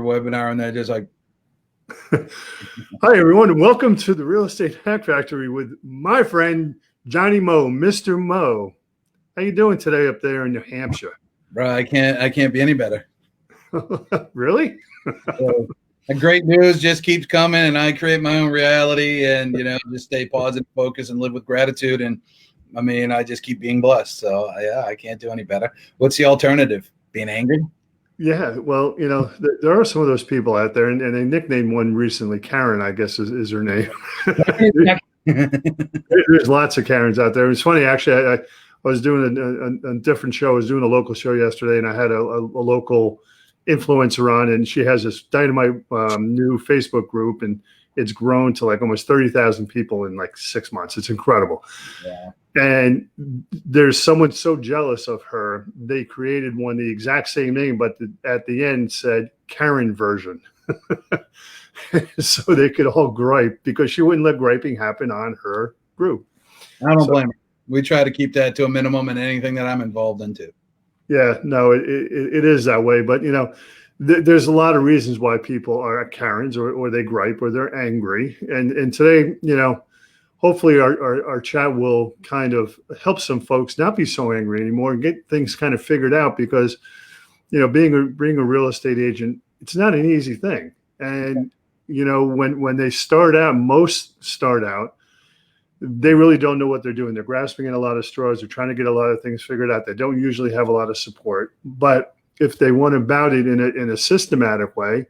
a webinar and they're just like, hi, everyone, and welcome to the Real Estate Hack Factory with my friend, Johnny Moe, Mr. Moe. How you doing today up there in New Hampshire? bro, I can't be any better. Really? So, the great news just keeps coming, and I create my own reality and, just stay positive, focus, and live with gratitude. And I mean, I just keep being blessed. So yeah, I can't do any better. What's the alternative? Being angry? Yeah, well, there are some of those people out there, and they nicknamed one recently. Karen, I guess, is her name. There's lots of Karens out there. It's funny, actually. I was doing a different show. I was doing a local show yesterday, and I had a local influencer on, and she has this dynamite new Facebook group, and it's grown to like almost 30,000 people in like 6 months. It's incredible. Yeah. And there's someone so jealous of her, they created one, the exact same name, but at the end said Karen version. So they could all gripe because she wouldn't let griping happen on her group. I don't blame her. We try to keep that to a minimum in anything that I'm involved into. Yeah, no, it is that way. But, there's a lot of reasons why people are Karens or they gripe or they're angry. And today, hopefully our chat will kind of help some folks not be so angry anymore and get things kind of figured out because, being a real estate agent, it's not an easy thing. And, when they start out, most start out, they really don't know what they're doing. They're grasping at a lot of straws. They're trying to get a lot of things figured out. They don't usually have a lot of support. But if they went about it in a systematic way,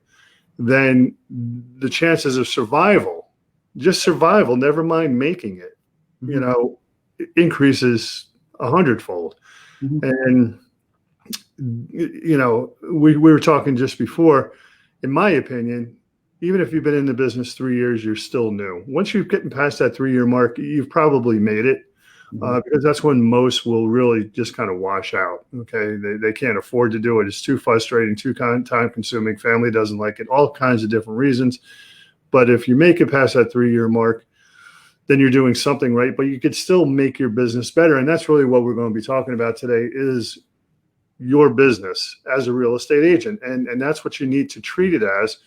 then the chances of survival, just survival, never mind making it, increases 100-fold. Mm-hmm. And, we were talking just before, in my opinion, even if you've been in the business 3 years, you're still new. Once you've gotten past that 3-year mark, you've probably made it because that's when most will really just kind of wash out. Okay. They can't afford to do it. It's too frustrating, too time consuming. Family doesn't like it, all kinds of different reasons. But if you make it past that 3-year mark, then you're doing something right, but you could still make your business better. And that's really what we're going to be talking about today is your business as a real estate agent. And that's what you need to treat it as.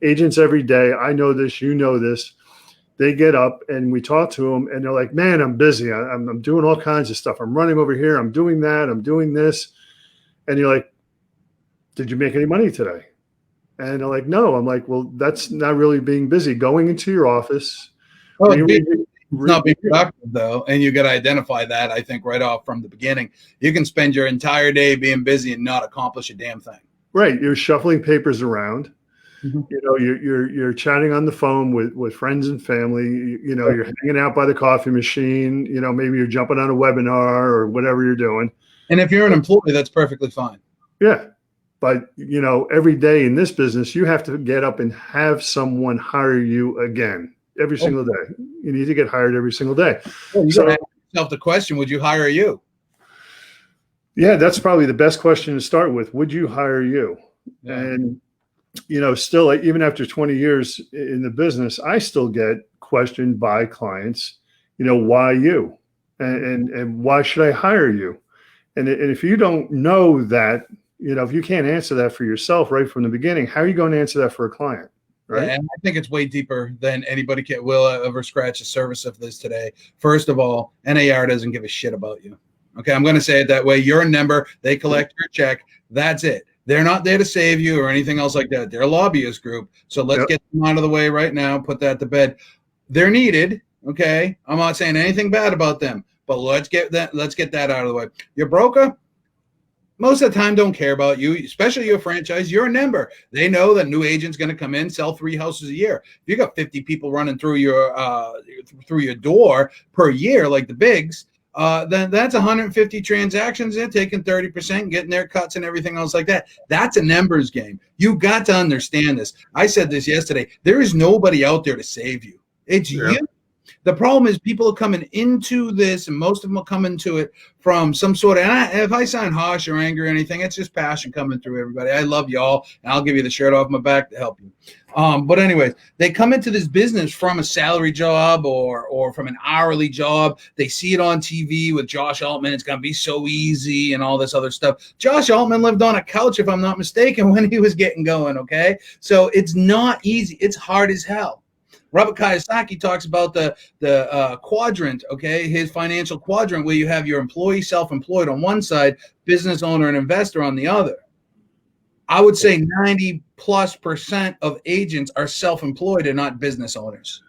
Agents every day, I know this, you know this, they get up and we talk to them and they're like, man, I'm busy. I'm doing all kinds of stuff. I'm running over here. I'm doing that. I'm doing this. And you're like, did you make any money today? And they're like, no. I'm like, well, that's not really being busy. Going into your office. Oh, it's not being productive, though. And you got to identify that, I think, right off from the beginning. You can spend your entire day being busy and not accomplish a damn thing. Right. You're shuffling papers around. Mm-hmm. You're chatting on the phone with friends and family. You're hanging out by the coffee machine. Maybe you're jumping on a webinar or whatever you're doing. And if you're an employee, that's perfectly fine. Yeah. But, every day in this business, you have to get up and have someone hire you again every single day. You need to get hired every single day. Well, you got to ask yourself the question, would you hire you? Yeah, that's probably the best question to start with. Would you hire you? Yeah. And, still, even after 20 years in the business, I still get questioned by clients, why you? And why should I hire you? And if you don't know that, if you can't answer that for yourself right from the beginning, how are you going to answer that for a client? Right. Yeah, and I think it's way deeper than anybody will ever scratch the surface of this today. First of all, NAR doesn't give a shit about you. Okay, I'm going to say it that way. You're a member. They collect your check. That's it. They're not there to save you or anything else like that. They're a lobbyist group. So let's get them out of the way right now. Put that to bed. They're needed. Okay, I'm not saying anything bad about them, but let's get that out of the way. Your broker, most of the time, don't care about you, especially your franchise. You're a member. They know that new agent's going to come in, sell 3 houses a year. If you got 50 people running through your door per year, like the bigs, then that's 150 transactions. They're taking 30%, getting their cuts and everything else like that. That's a numbers game. You got to understand this. I said this yesterday. There is nobody out there to save you. It's you. The problem is people are coming into this, and most of them are coming to it from some sort of, if I sound harsh or angry or anything, it's just passion coming through everybody. I love y'all, and I'll give you the shirt off my back to help you. But anyways, they come into this business from a salary job or from an hourly job. They see it on TV with Josh Altman. It's going to be so easy and all this other stuff. Josh Altman lived on a couch, if I'm not mistaken, when he was getting going, okay? So it's not easy. It's hard as hell. Robert Kiyosaki talks about the quadrant, okay, his financial quadrant, where you have your employee, self-employed on one side, business owner and investor on the other. I would say 90+% of agents are self-employed and not business owners.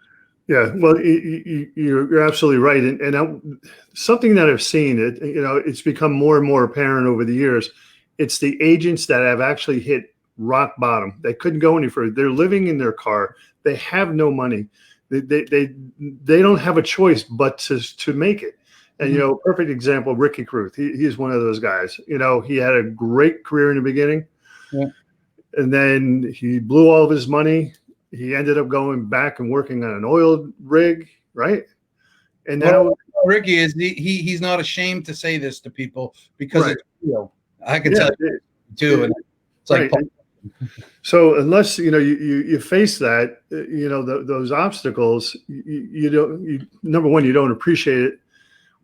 Yeah, well, you're absolutely right. And something that I've seen, it's become more and more apparent over the years. It's the agents that have actually hit rock bottom. They couldn't go any further. They're living in their car. They have no money. They don't have a choice but to make it. And, perfect example, Ricky Kruth. He's one of those guys. He had a great career in the beginning. Yeah. And then he blew all of his money. He ended up going back and working on an oil rig, right? And now Ricky is he's not ashamed to say this to people because it's real. I can tell you too. And it's like so unless you face that, those obstacles, number one, you don't appreciate it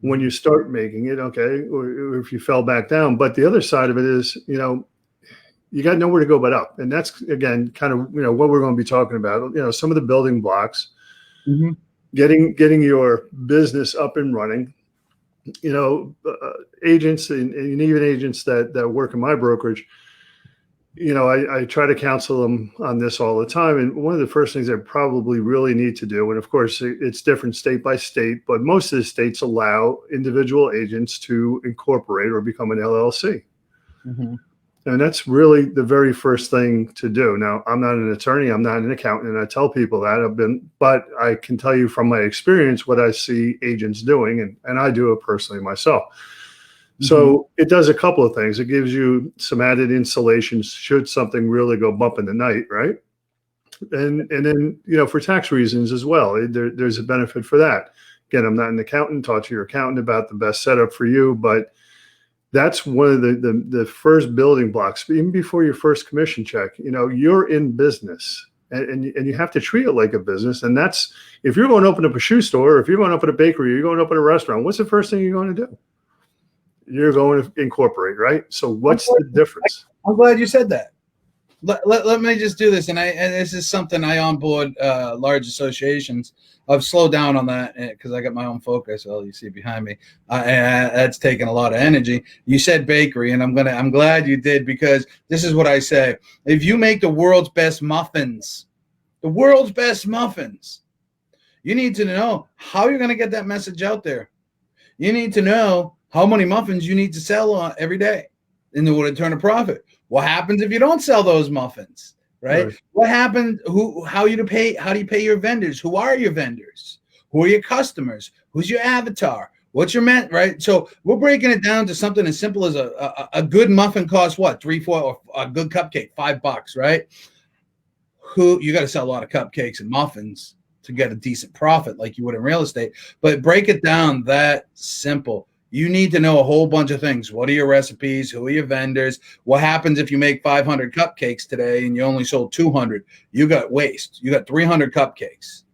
when you start making it, okay, or if you fell back down. But the other side of it is, you got nowhere to go but up. And that's, again, kind of, what we're going to be talking about, some of the building blocks, getting your business up and running, agents and even agents that work in my brokerage, I try to counsel them on this all the time. And one of the first things they probably really need to do, and of course it's different state by state, but most of the states allow individual agents to incorporate or become an LLC. And that's really the very first thing to do. Now, I'm not an attorney, I'm not an accountant, and I tell people that but I can tell you from my experience what I see agents doing, and I do it personally myself. So it does a couple of things. It gives you some added insulation should something really go bump in the night, right? And then, for tax reasons as well, there's a benefit for that. Again, I'm not an accountant. Talk to your accountant about the best setup for you, but that's one of the first building blocks, even before your first commission check. You're in business, and you have to treat it like a business. And that's, if you're going to open up a shoe store, or if you're going to open a bakery, or you're going to open a restaurant, what's the first thing you're going to do? You're going to incorporate, right? So what's the difference? I'm glad you said that. Let me just do this, and this is something I onboard large associations. I've slowed down on that because I got my own focus. Well, you see behind me, and that's taken a lot of energy. You said bakery, and I'm glad you did, because this is what I say: if you make the world's best muffins, you need to know how you're going to get that message out there. You need to know how many muffins you need to sell every day in order to turn a profit. What happens if you don't sell those muffins, right? What happens? How do you pay your vendors? Who are your vendors? Who are your customers? Who's your avatar? What's your right? So we're breaking it down to something as simple as a good muffin costs what? $3, $4, or a good cupcake, $5, right? You got to sell a lot of cupcakes and muffins to get a decent profit like you would in real estate. But break it down that simple. You need to know a whole bunch of things. What are your recipes? Who are your vendors? What happens if you make 500 cupcakes today and you only sold 200? You got waste. You got 300 cupcakes,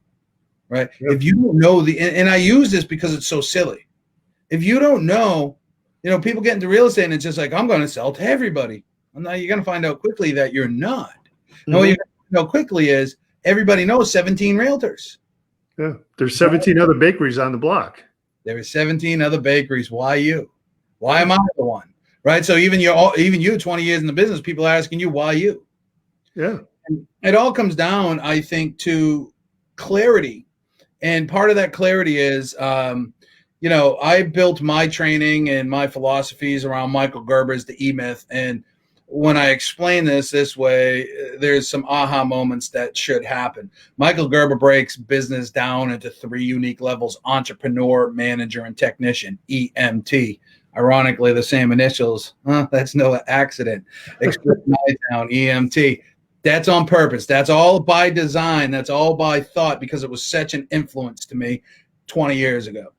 right? Yep. If you don't know and I use this because it's so silly. If you don't know, people get into real estate and it's just like, I'm going to sell to everybody. Well, now you're going to find out quickly that you're not. No, what you're going to know quickly is everybody knows 17 realtors. Yeah, there's 17 other bakeries on the block. There are 17 other bakeries. Why you? Why am I the one? Right? So even you, 20 years in the business, people are asking you, why you? Yeah. And it all comes down, I think, to clarity. And part of that clarity is, I built my training and my philosophies around Michael Gerber's The E-Myth. And when I explain this way, there's some aha moments that should happen. Michael Gerber breaks business down into 3 unique levels: entrepreneur, manager, and technician, EMT. Ironically, the same initials. That's no accident. Express My Town, EMT. That's on purpose. That's all by design. That's all by thought, because it was such an influence to me 20 years ago.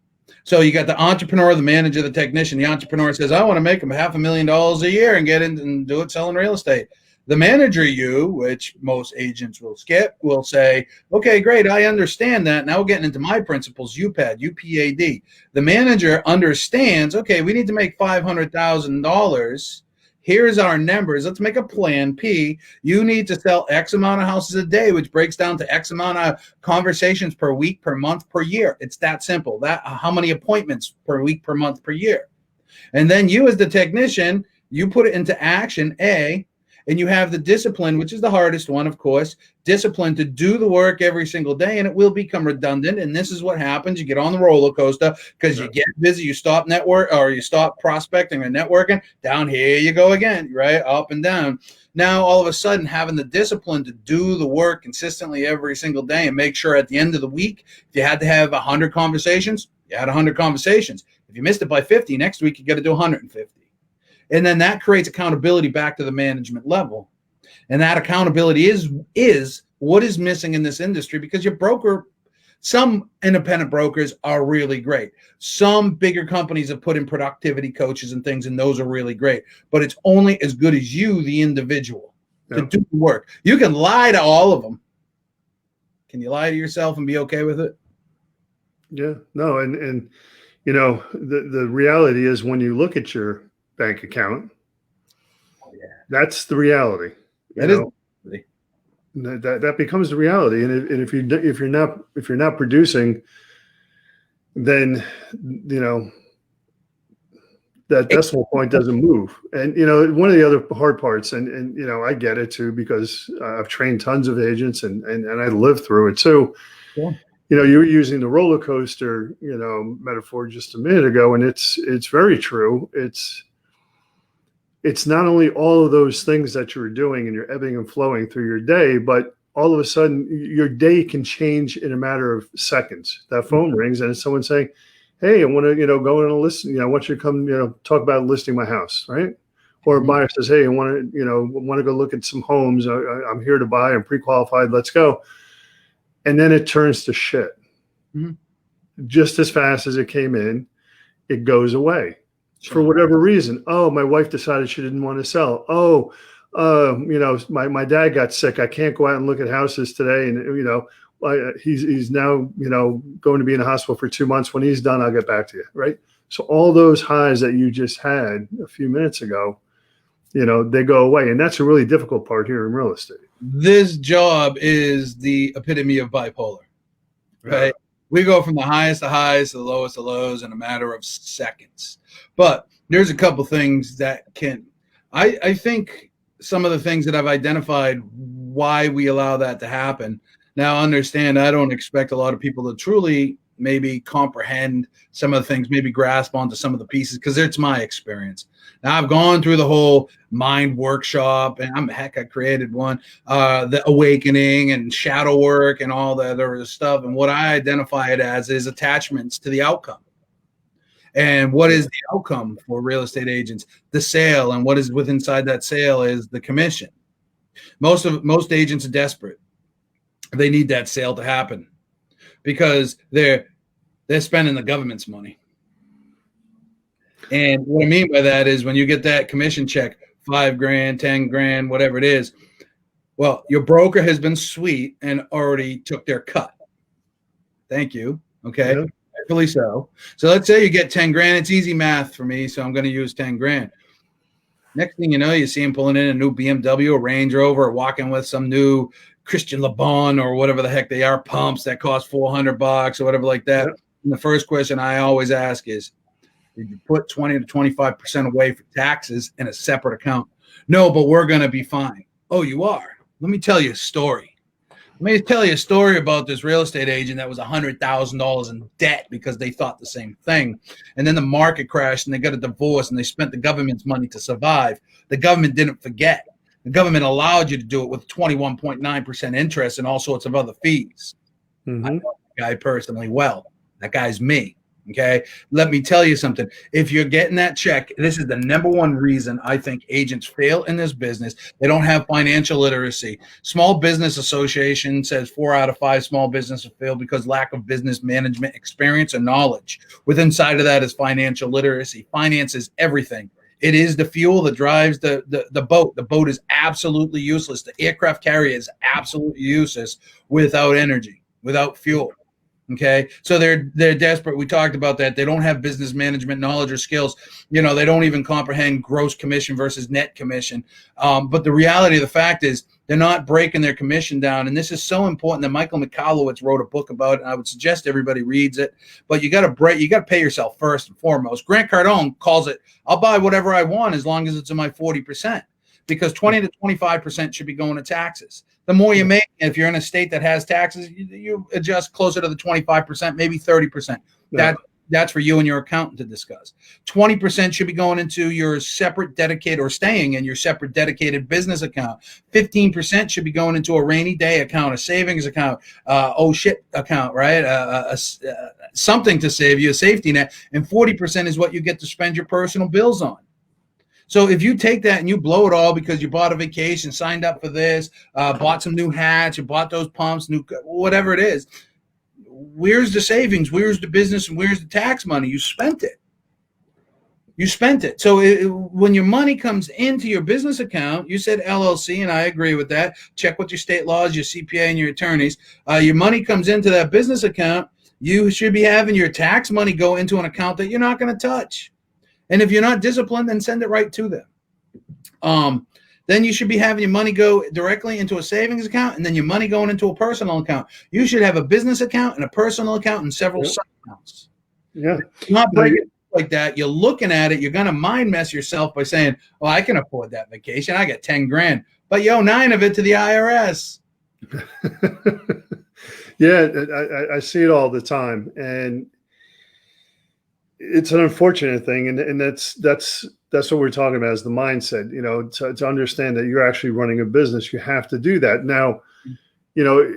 So you got the entrepreneur, the manager, the technician. The entrepreneur says, I want to make $500,000 a year and get in and do it selling real estate. The manager, which most agents will skip, will say, okay, great, I understand that. Now we're getting into my principles, UPAD. The manager understands, okay, we need to make $500,000. Here's our numbers. Let's make a plan. P, you need to sell X amount of houses a day, which breaks down to X amount of conversations per week, per month, per year. It's that simple. That how many appointments per week, per month, per year. And then you as the technician, you put it into action, A, and you have the discipline, which is the hardest one, of course, discipline to do the work every single day, and it will become redundant. And this is what happens. You get on the roller coaster because you get busy, you stop you stop prospecting and networking. Down here you go again, right? Up and down. Now, all of a sudden, having the discipline to do the work consistently every single day and make sure at the end of the week, if you had to have 100 conversations, you had 100 conversations. If you missed it by 50, next week you got to do 150. And then that creates accountability back to the management level. And that accountability is what is missing in this industry, because your broker, some independent brokers are really great. Some bigger companies have put in productivity coaches and things, and those are really great. But it's only as good as you, the individual, to do the work. You can lie to all of them. Can you lie to yourself and be okay with it? Yeah, no. And you know, the reality is when you look at your bank account, that's the reality. That becomes the reality. And if you're not producing, then that decimal point doesn't move. And one of the other hard parts, and I get it too, because I've trained tons of agents and I lived through it too. Yeah. You were using the roller coaster metaphor just a minute ago, and it's very true. It's not only all of those things that you're doing and you're ebbing and flowing through your day, but all of a sudden your day can change in a matter of seconds. That phone rings and it's someone saying, hey, I want to, go in and listen. I want you to come, talk about listing my house, right? Or a buyer says, hey, I want to go look at some homes. I'm here to buy. I'm pre-qualified. Let's go. And then it turns to shit. Mm-hmm. Just as fast as it came in, it goes away. For whatever reason. Oh, my wife decided she didn't want to sell. Oh, my dad got sick. I can't go out and look at houses today. And, he's now, going to be in the hospital for 2 months. When he's done, I'll get back to you. Right. So all those highs that you just had a few minutes ago, they go away. And that's a really difficult part here in real estate. This job is the epitome of bipolar, right? Yeah. We go from the highest of highs to the lowest of lows in a matter of seconds. But there's a couple things that I think some of the things that I've identified why we allow that to happen. Now, understand, I don't expect a lot of people to truly maybe comprehend some of the things, maybe grasp onto some of the pieces, because it's my experience. Now, I've gone through the whole mind workshop, and I created one, the awakening and shadow work and all that other stuff. And what I identify it as is attachments to the outcome. And what is the outcome for real estate agents? The sale, and what is inside that sale is the commission. Most agents are desperate. They need that sale to happen because they're spending the government's money. And what I mean by that is when you get that commission check, $5,000, $10,000, whatever it is, well, your broker has been sweet and already took their cut. Thank you. Okay. Yeah. Rightfully so. So let's say you get $10,000. It's easy math for me, so I'm going to use $10,000. Next thing you know, you see him pulling in a new BMW, a Range Rover, or walking with some new Christian Le Bon or whatever the heck they are, pumps that cost $400 or whatever like that. Yeah. And the first question I always ask is, did you put 20 to 25% away for taxes in a separate account? No, but we're going to be fine. Oh, you are? Let me tell you a story. Let me tell you a story about this real estate agent that was $100,000 in debt because they thought the same thing. And then the market crashed and they got a divorce and they spent the government's money to survive. The government didn't forget. The government allowed you to do it with 21.9% interest and all sorts of other fees. Mm-hmm. I know that guy personally well. That guy's me. Okay. Let me tell you something. If you're getting that check, this is the number one reason I think agents fail in this business. They don't have financial literacy. Small Business Association says 4 out of 5 small businesses fail because lack of business management experience and knowledge. Within inside of that is financial literacy. Finance is everything. It is the fuel that drives the boat. The boat is absolutely useless. The aircraft carrier is absolutely useless without energy, without fuel. Okay, so they're desperate. We talked about that. They don't have business management knowledge or skills. You know, they don't even comprehend gross commission versus net commission. But the reality of the fact is they're not breaking their commission down. And this is so important that Michael Michalowicz wrote a book about it. And I would suggest everybody reads it. But you got to pay yourself first and foremost. Grant Cardone calls it, I'll buy whatever I want as long as it's in my 40%, because 20 to 25% should be going to taxes. The more you make, if you're in a state that has taxes, you adjust closer to the 25%, maybe 30%. Yeah. That's for you and your accountant to discuss. 20% should be going into your separate dedicated, or staying in your separate dedicated business account. 15% should be going into a rainy day account, a savings account, account, right? Something to save you, a safety net. And 40% is what you get to spend your personal bills on. So if you take that and you blow it all because you bought a vacation, signed up for this, bought some new hats, you bought those pumps, whatever it is, where's the savings? Where's the business? And where's the tax money? You spent it. You spent it. So when your money comes into your business account, you said LLC, and I agree with that. Check with your state laws, your CPA, and your attorneys. Your money comes into that business account. You should be having your tax money go into an account that you're not going to touch. And if you're not disciplined, then send it right to them. Then you should be having your money go directly into a savings account, and then your money going into a personal account. You should have a business account and a personal account and several sub accounts. Yeah. Not break it like that. You're looking at it. You're going to mind mess yourself by saying, well, I can afford that vacation. I got 10 grand, but you owe 9 of it to the IRS. Yeah. I see it all the time. And it's an unfortunate thing, and that's what we're talking about, is the mindset. You know, to understand that you're actually running a business, you have to do that. Now, you know,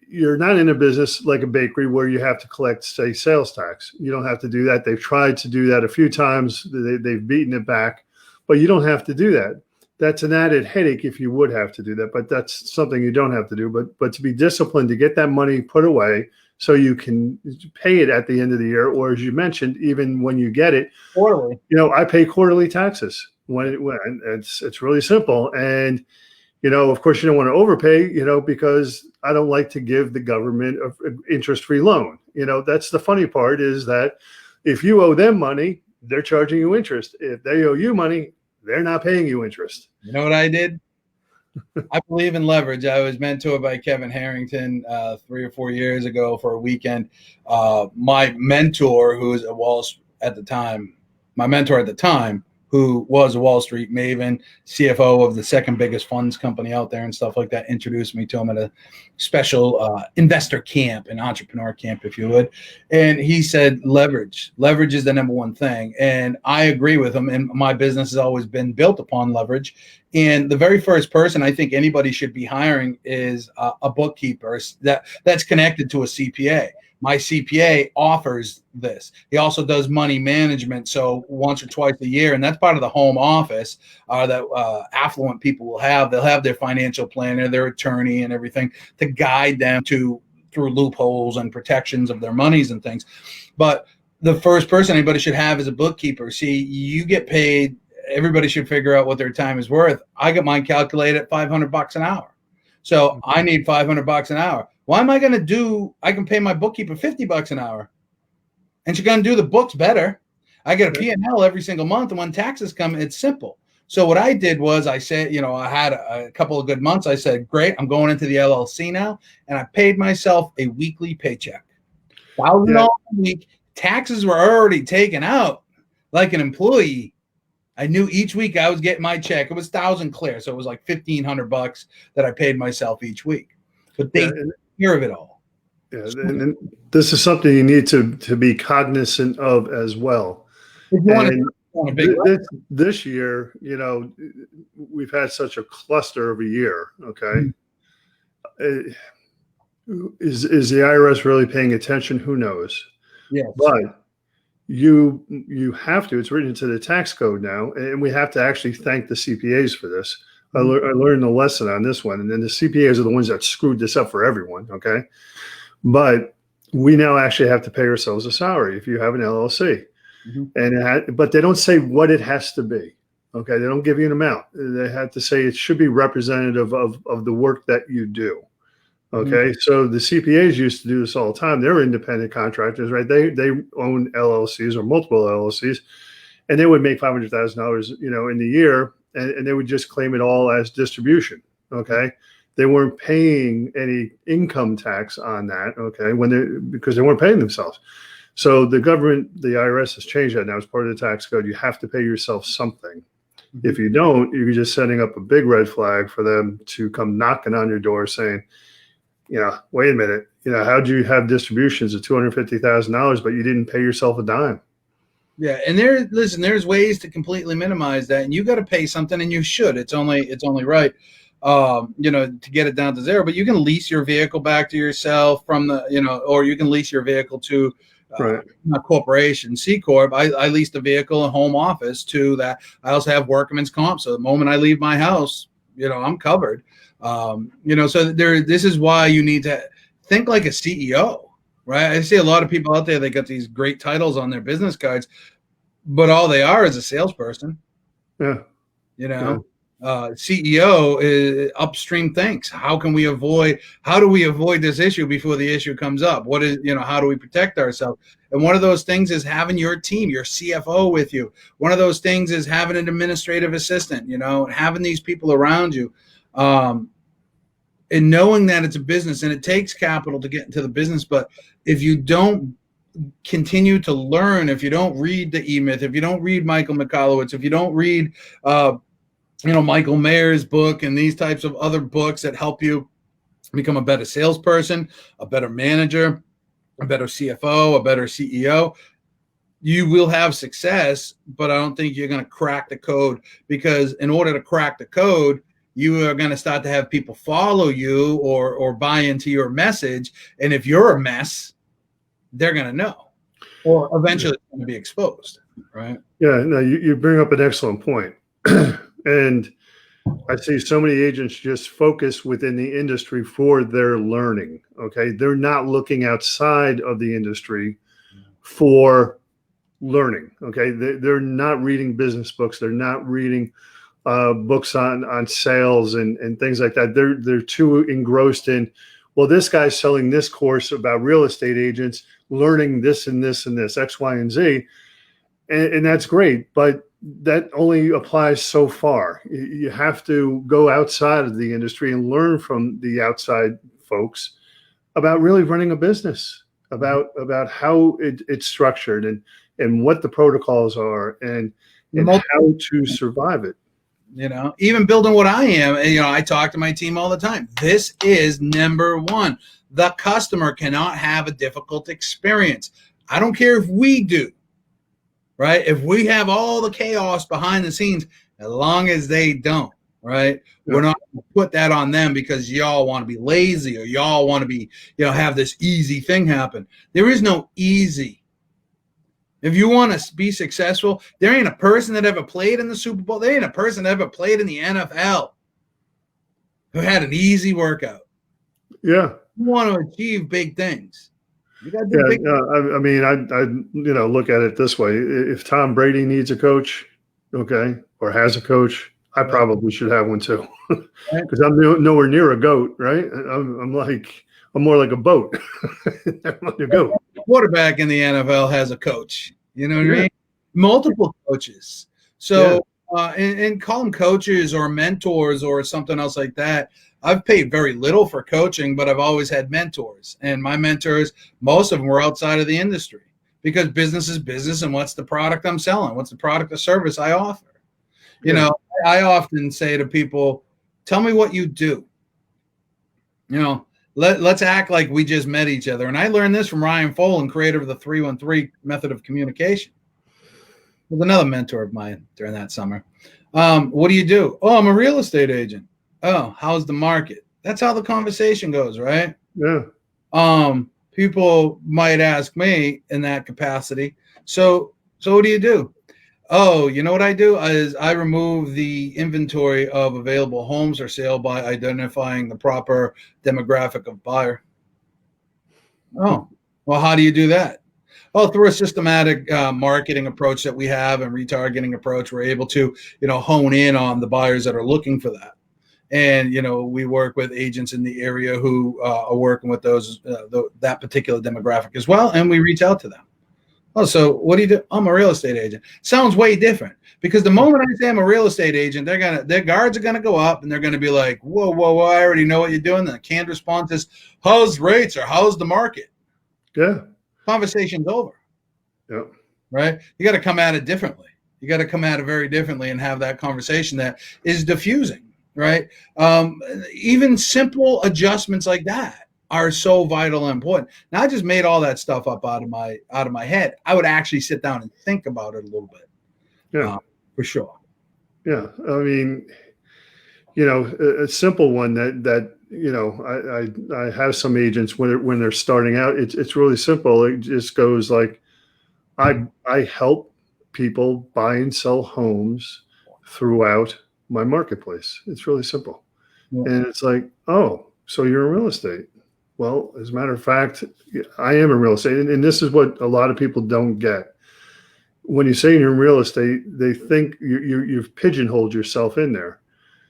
you're not in a business like a bakery where you have to collect, say, sales tax. You don't have to do that. They've tried to do that a few times. They've beaten it back, but you don't have to do that. That's an added headache if you would have to do that, but that's something you don't have to do. But to be disciplined, to get that money put away, so you can pay it at the end of the year, or as you mentioned, even when you get it quarterly. You know, I pay quarterly taxes when it's really simple. And, you know, of course you don't want to overpay, you know, because I don't like to give the government an interest-free loan. You know, that's the funny part, is that if you owe them money, they're charging you interest. If they owe you money, they're not paying you interest. You know what I did? I believe in leverage. I was mentored by Kevin Harrington 3 or 4 years ago for a weekend. My mentor, who was my mentor at the time, who was a Wall Street maven, CFO of the second biggest funds company out there and stuff like that, introduced me to him at a special investor camp, an entrepreneur camp, if you would. And he said, leverage is the number one thing. And I agree with him. And my business has always been built upon leverage. And the very first person I think anybody should be hiring is a bookkeeper that's connected to a CPA. My CPA offers this. He also does money management, so once or twice a year, and that's part of the home office that affluent people will have. They'll have their financial planner, their attorney, and everything to guide them through loopholes and protections of their monies and things. But the first person anybody should have is a bookkeeper. See, you get paid. Everybody should figure out what their time is worth. I got mine calculated at $500 an hour. So I need $500 an hour. Why am I going to do? I can pay my bookkeeper $50 an hour, and she's going to do the books better. I get a P&L every single month, and when taxes come, it's simple. So what I did was I said, you know, I had a couple of good months. I said, great, I'm going into the LLC now, and I paid myself a weekly paycheck, $1,000 a week. Taxes were already taken out like an employee. I knew each week I was getting my check. It was $1,000 clear, so it was like $1,500 that I paid myself each week. But they took care of it all. Yeah, and this is something you need to be cognizant of as well. This year, you know, we've had such a cluster of a year. Okay, is the IRS really paying attention? Who knows? Yes. But you have to. It's written into the tax code now, and we have to actually thank the CPAs for this. I learned a lesson on this one, and then the CPAs are the ones that screwed this up for everyone. Okay, but we now actually have to pay ourselves a salary if you have an LLC, but they don't say what it has to be. Okay, they don't give you an amount. They have to say it should be representative of the work that you do. Okay, so the CPAs used to do this all the time. They're independent contractors, right? They own LLCs or multiple LLCs, and they would make $500,000, in the year, and they would just claim it all as distribution. Okay, they weren't paying any income tax on that. Okay, because they weren't paying themselves. So the government, the IRS, has changed that now as part of the tax code. You have to pay yourself something. If you don't, you're just setting up a big red flag for them to come knocking on your door saying, wait a minute, how'd you have distributions of $250,000, but you didn't pay yourself a dime? Yeah, and there's ways to completely minimize that, and you got to pay something, and you should. It's only right, to get it down to zero. But you can lease your vehicle back to yourself from the, or you can lease your vehicle to a corporation, C corp. I leased a vehicle, a home office to that. I also have workman's comp, so the moment I leave my house, I'm covered. So this is why you need to think like a CEO, right? I see a lot of people out there, they got these great titles on their business cards, but all they are is a salesperson. Yeah. CEO is upstream thinks. How do we avoid this issue before the issue comes up? How do we protect ourselves? And one of those things is having your team, your CFO with you. One of those things is having an administrative assistant, having these people around you. And knowing that it's a business and it takes capital to get into the business. But if you don't continue to learn, if you don't read the E-Myth, if you don't read Michael Michalowicz, if you don't read, Michael Mayer's book and these types of other books that help you become a better salesperson, a better manager, a better CFO, a better CEO, you will have success, but I don't think you're going to crack the code, because in order to crack the code, you are going to start to have people follow you or buy into your message. And if you're a mess, they're going to know, or eventually it's going to be exposed, right? Yeah, no, you bring up an excellent point. And I see so many agents just focus within the industry for their learning. Okay, they're not looking outside of the industry for learning. Okay, they're not reading business books. They're not reading books on sales and things like that. They're too engrossed in, well, this guy's selling this course about real estate agents, learning this and this and this, X, Y, and Z, and that's great, but that only applies so far. You have to go outside of the industry and learn from the outside folks about really running a business, about how it's structured and what the protocols are and how to survive it. Even building what I am, I talk to my team all the time. This is number one. The customer cannot have a difficult experience. I don't care if we do, right? If we have all the chaos behind the scenes, as long as they don't, right? Yeah. We're not going to put that on them because y'all want to be lazy or y'all want to be, have this easy thing happen. There is no easy. If you want to be successful, there ain't a person that ever played in the Super Bowl. There ain't a person that ever played in the NFL who had an easy workout. Yeah. You want to achieve big things. You got to do big things. I mean, I look at it this way. If Tom Brady needs a coach, okay, or has a coach, I probably should have one too, because I'm nowhere near a goat, right? I'm more like a boat. I'm like a goat. Quarterback in the NFL has a coach. You know what I mean? Multiple coaches. So, and call them coaches or mentors or something else like that. I've paid very little for coaching, but I've always had mentors. And my mentors, most of them were outside of the industry, because business is business. And what's the product I'm selling? What's the product or service I offer? I often say to people, tell me what you do. Let's act like we just met each other. And I learned this from Ryan Folan, creator of the 313 method of communication. He was another mentor of mine during that summer. What do you do? Oh, I'm a real estate agent. Oh, how's the market? That's how the conversation goes, right? Yeah. people might ask me in that capacity, so what do you do? Oh, you know what I do is I remove the inventory of available homes for sale by identifying the proper demographic of buyer. Oh, well, how do you do that? Oh, through a systematic marketing approach that we have and retargeting approach, we're able to, hone in on the buyers that are looking for that. And, we work with agents in the area who are working with that particular demographic as well. And we reach out to them. Oh, so what do you do? I'm a real estate agent. Sounds way different because the moment I say I'm a real estate agent, their guards are gonna go up and they're gonna be like, whoa, whoa, whoa, I already know what you're doing. The canned response is, how's rates or how's the market? Yeah. Conversation's over. Yeah. Right? You got to come at it differently. You got to come at it very differently and have that conversation that is diffusing, right? Even simple adjustments like that are so vital and important. Now, I just made all that stuff up out of my head. I would actually sit down and think about it a little bit. Yeah, for sure. Yeah, I mean, a simple one that I have some agents when they're starting out. It's really simple. It just goes like, I help people buy and sell homes throughout my marketplace. It's really simple, and it's like, oh, so you're in real estate. Well, as a matter of fact, I am in real estate. And this is what a lot of people don't get. When you say you're in real estate, they think you've pigeonholed yourself in there.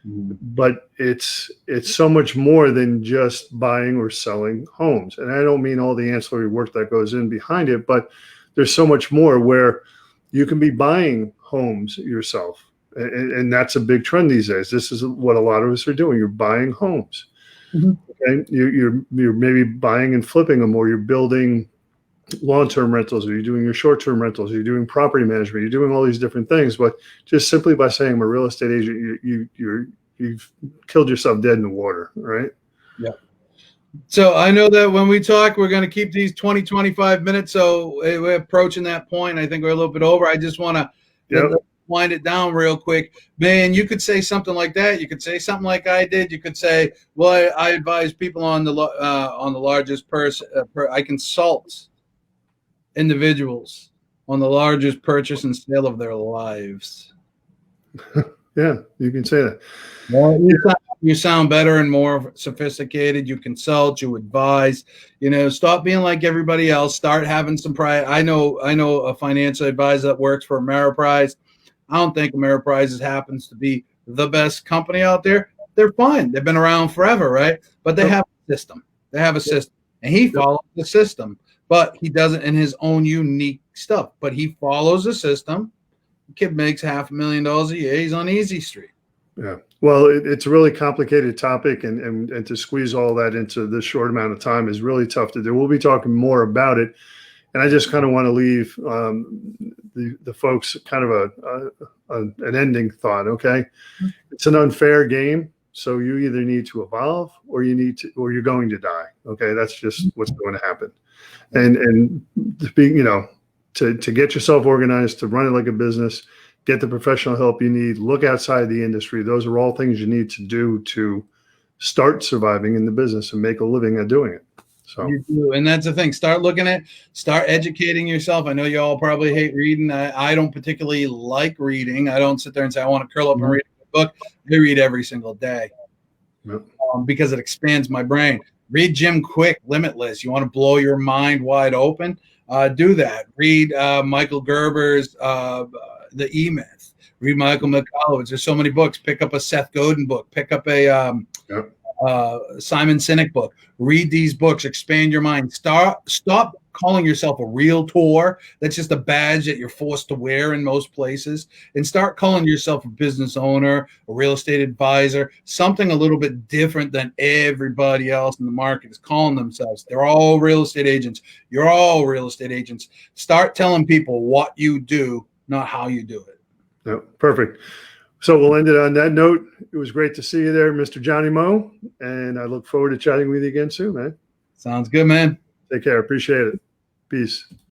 Mm-hmm. But it's so much more than just buying or selling homes. And I don't mean all the ancillary work that goes in behind it, but there's so much more where you can be buying homes yourself. And that's a big trend these days. This is what a lot of us are doing. You're buying homes. Mm-hmm. Okay, you're maybe buying and flipping them, or you're building long-term rentals, or you're doing your short-term rentals, or you're doing property management, you're doing all these different things. But just simply by saying I'm a real estate agent, you've killed yourself dead in the water, right? Yeah. So I know that when we talk, we're going to keep these 20, 25 minutes. So we're approaching that point. I think we're a little bit over. I just want to wind it down real quick. Man, you could say something like that. You could say something like I did. You could say, well, I advise people on the largest I consult individuals on the largest purchase and sale of their lives. Yeah, you can say that. Well, you sound better and more sophisticated. You consult, you advise, stop being like everybody else. Start having some pride. I know a financial advisor that works for Ameriprise. I don't think Ameriprise happens to be the best company out there. They're fine. They've been around forever, right? But they have a system. They have a system. And he follows the system, but he does it in his own unique stuff. But he follows the system. The kid makes $500,000 a year. He's on Easy Street. Yeah. Well, it's a really complicated topic, and to squeeze all that into this short amount of time is really tough to do. We'll be talking more about it. And I just kind of want to leave the folks kind of an ending thought. Okay, it's an unfair game, so you either need to evolve or you're going to die. Okay, that's just what's going to happen. And to be, to get yourself organized, to run it like a business, get the professional help you need, look outside the industry. Those are all things you need to do to start surviving in the business and make a living at doing it. So you do, and that's the thing. Start educating yourself. I know you all probably hate reading. I don't particularly like reading. I don't sit there and say I want to curl up and read a book. I read every single day because it expands my brain. Read Jim Quick, Limitless. You want to blow your mind wide open? Do that. Read Michael Gerber's The E-Myth. Read Michael Michalowicz. There's so many books. Pick up a Seth Godin book. Pick up a Simon Sinek book. Read these books. Expand your mind. Stop calling yourself a realtor. That's just a badge that you're forced to wear in most places. And start calling yourself a business owner, a real estate advisor, something a little bit different than everybody else in the market is calling themselves. They're all real estate agents. You're all real estate agents. Start telling people what you do, not how you do it. Yeah, perfect. So we'll end it on that note. It was great to see you there, Mr. Johnny Moe, and I look forward to chatting with you again soon, man. Sounds good, man. Take care. Appreciate it. Peace.